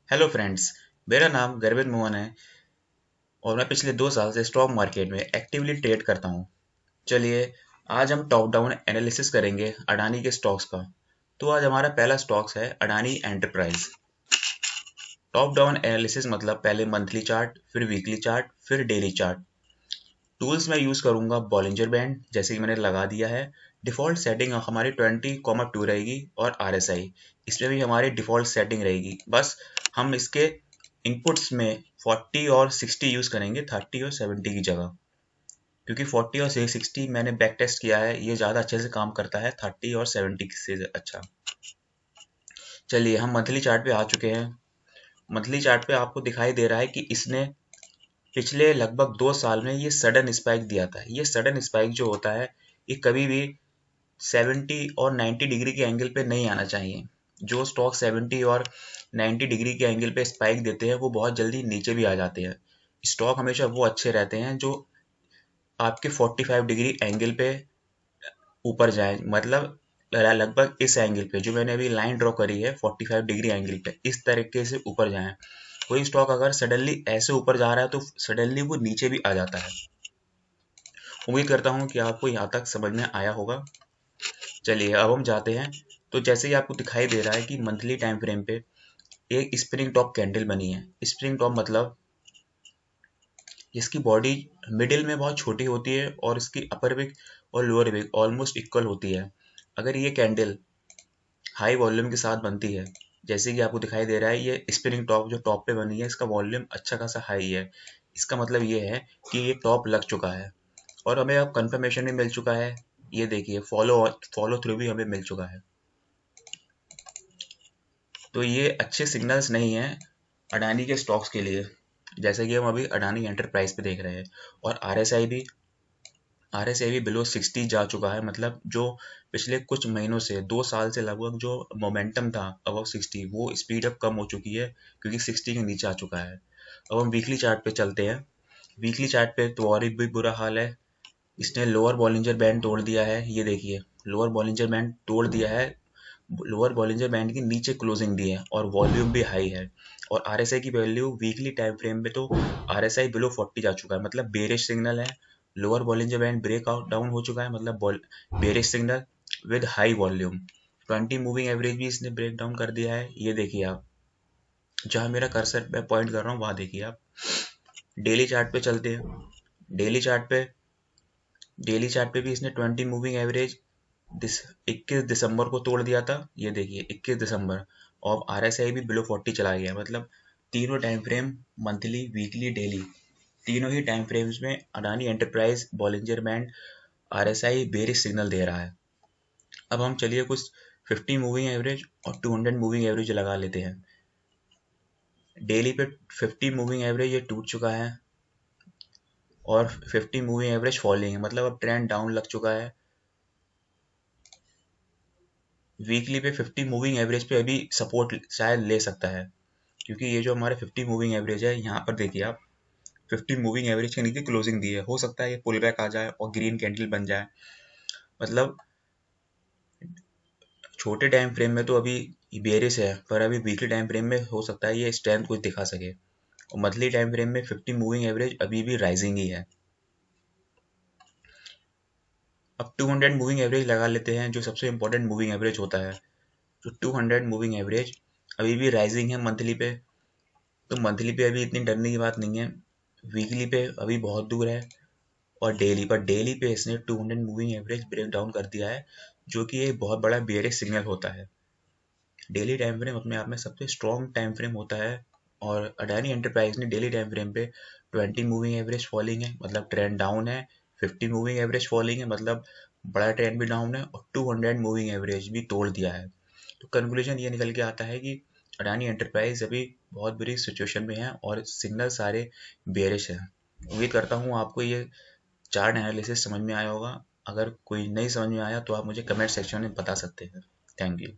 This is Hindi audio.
Hello friends. मेरा नाम गर्वित मोहन है और मैं पिछले 2 साल से स्टॉक मार्केट में एक्टिवली ट्रेड करता हूँ। चलिए, आज हम टॉप डाउन एनालिसिस करेंगे अडानी के स्टॉक्स का। तो आज हमारा पहला स्टॉक्स है Adani enterprise. Top down analysis मतलब पहले मंथली चार्ट, फिर वीकली चार्ट, फिर डेली चार्ट। टूल्स मैं यूज़ करूंगा बॉलिंजर बैंड, जैसे कि मैंने लगा दिया है। डिफ़ॉल्ट सेटिंग हमारी 20,2 रहेगी और RSI इसमें भी हमारी डिफ़ॉल्ट सेटिंग रहेगी। बस हम इसके इनपुट्स में 40 और 60 यूज़ करेंगे, 30 और 70 की जगह, क्योंकि 40 और 60 मैंने बैक टेस्ट किया है, ये ज़्यादा अच्छे से काम करता है 30 और 70 से अच्छा। चलिए, हम मंथली चार्ट पे आ चुके हैं। मंथली चार्ट पे आपको दिखाई दे रहा है कि इसने पिछले लगभग 2 साल में ये सडन स्पाइक दिया था। ये सडन स्पाइक जो होता है, ये कभी भी 70 और 90 डिग्री के एंगल पे नहीं आना चाहिए। जो स्टॉक 70 और 90 डिग्री के एंगल पे स्पाइक देते हैं वो बहुत जल्दी नीचे भी आ जाते हैं। स्टॉक हमेशा वो अच्छे रहते हैं जो आपके 45 डिग्री एंगल पे ऊपर जाए, मतलब लगभग इस एंगल पे जो मैंने अभी लाइन ड्रॉ करी है 45 डिग्री एंगल पे, इस तरीके से ऊपर जाए। कोई स्टॉक अगर सडनली ऐसे ऊपर जा रहा है तो सडनली वो नीचे भी आ जाता है। उम्मीद करता हूँ कि आपको यहाँ तक समझ में आया होगा। चलिए, अब हम जाते हैं। तो जैसे ही आपको दिखाई दे रहा है कि मंथली टाइम फ्रेम पे एक स्प्रिंग टॉप कैंडल बनी है। स्प्रिंग टॉप मतलब इसकी बॉडी मिडिल में बहुत छोटी होती है और इसकी अपर विक और लोअर विक ऑलमोस्ट इक्वल होती है। अगर ये कैंडल हाई वॉल्यूम के साथ बनती है, जैसे कि आपको दिखाई दे रहा है, ये स्प्रिंग टॉप जो टॉप पे बनी है इसका वॉल्यूम अच्छा खासा हाई है। इसका मतलब ये है कि ये टॉप लग चुका है और हमें अब कंफर्मेशन भी मिल चुका है। ये देखिए, फॉलो फॉलो थ्रू भी हमें मिल चुका है। तो ये अच्छे सिग्नल्स नहीं है अडानी के स्टॉक्स के लिए, जैसे कि हम अभी अडानी एंटरप्राइज पे देख रहे हैं। और आरएसआई भी बिलो 60 जा चुका है। मतलब जो पिछले कुछ महीनों से 2 साल से लगभग जो मोमेंटम था अबव 60, वो स्पीड अप कम हो चुकी है क्योंकि 60 के नीचे आ चुका है। अब हम वीकली चार्ट पे चलते हैं। वीकली चार्ट पे तो और भी बुरा हाल है। इसने लोअर बॉलिंजर बैंड तोड़ दिया है। ये देखिए, लोअर बॉलिंजर बैंड तोड़ दिया है। लोअर बॉलिंजर बैंड के नीचे क्लोजिंग दी है और वॉल्यूम भी हाई है। और आरएसआई की वैल्यू वीकली टाइम फ्रेम पे तो आरएसआई बिलो 40 जा चुका है, मतलब बेरिश सिग्नल है। Lower Bollinger band break out down हो चुका है, मतलब bearish signal with high volume. 20 moving average भी इसने ब्रेक डाउन कर दिया है। ये देखिए आप, जहां मेरा कर्सर पे पॉइंट कर रहा हूँ वहां देखिए आप। डेली चार्ट पे चलते हैं। डेली चार्ट पे डेली चार्ट पे भी इसने 20 मूविंग एवरेज 21 दिसंबर को तोड़ दिया था। ये देखिए 21 दिसंबर, और आरएसआई भी बिलो 40 चला गया। मतलब तीनों time frame, monthly, weekly, daily, तीनों ही टाइम फ्रेम्स में Adani enterprise Bollinger band RSI bearish signal दे रहा है। अब हम चलिए कुछ 50 मूविंग एवरेज और 200 मूविंग एवरेज लगा लेते हैं। डेली पे 50 मूविंग एवरेज ये टूट चुका है और 50 मूविंग एवरेज फॉलिंग है, मतलब अब ट्रेंड डाउन लग चुका है। वीकली पे 50 मूविंग एवरेज पे अभी सपोर्ट शायद ले सकता है, क्योंकि ये जो हमारे 50 मूविंग एवरेज है, यहाँ पर देखिए आप, 50 मूविंग एवरेज के नीचे क्लोजिंग दी है। हो सकता है ये पुल बैक आ जाए और ग्रीन कैंडल बन जाए। मतलब छोटे टाइम फ्रेम में तो अभी बेरिश है, पर अभी वीकली टाइम फ्रेम में हो सकता है ये स्ट्रेंथ कुछ दिखा सके। और मंथली टाइम फ्रेम में 50 मूविंग एवरेज अभी भी राइजिंग ही है। अब 200 मूविंग एवरेज लगा लेते हैं, जो सबसे इंपॉर्टेंट मूविंग एवरेज होता है। तो 200 मूविंग एवरेज अभी भी राइजिंग है मंथली पे। तो मंथली पे अभी इतनी डरने की बात नहीं है। वीकली पे अभी बहुत दूर है। और डेली पे इसने 200 मूविंग एवरेज ब्रेक डाउन कर दिया है, जो कि एक बहुत बड़ा बेयरिश सिग्नल होता है। डेली टाइम फ्रेम अपने आप में सबसे स्ट्रॉन्ग टाइम फ्रेम होता है। और अडानी एंटरप्राइज ने डेली टाइम फ्रेम पे 20 मूविंग एवरेज फॉलिंग है, मतलब ट्रेंड डाउन है। 50 मूविंग एवरेज फॉलिंग है, मतलब बड़ा ट्रेंड भी डाउन है। और 200 मूविंग एवरेज भी तोड़ दिया है। तो कंक्लूजन ये निकल के आता है कि अडानी एंटरप्राइज अभी बहुत बुरी सिचुएशन में है और सिग्नल सारे बेरिश है। उम्मीद करता हूँ आपको ये चार्ट एनालिसिस समझ में आया होगा। अगर कोई नहीं समझ में आया तो आप मुझे कमेंट सेक्शन में बता सकते हैं। Thank you.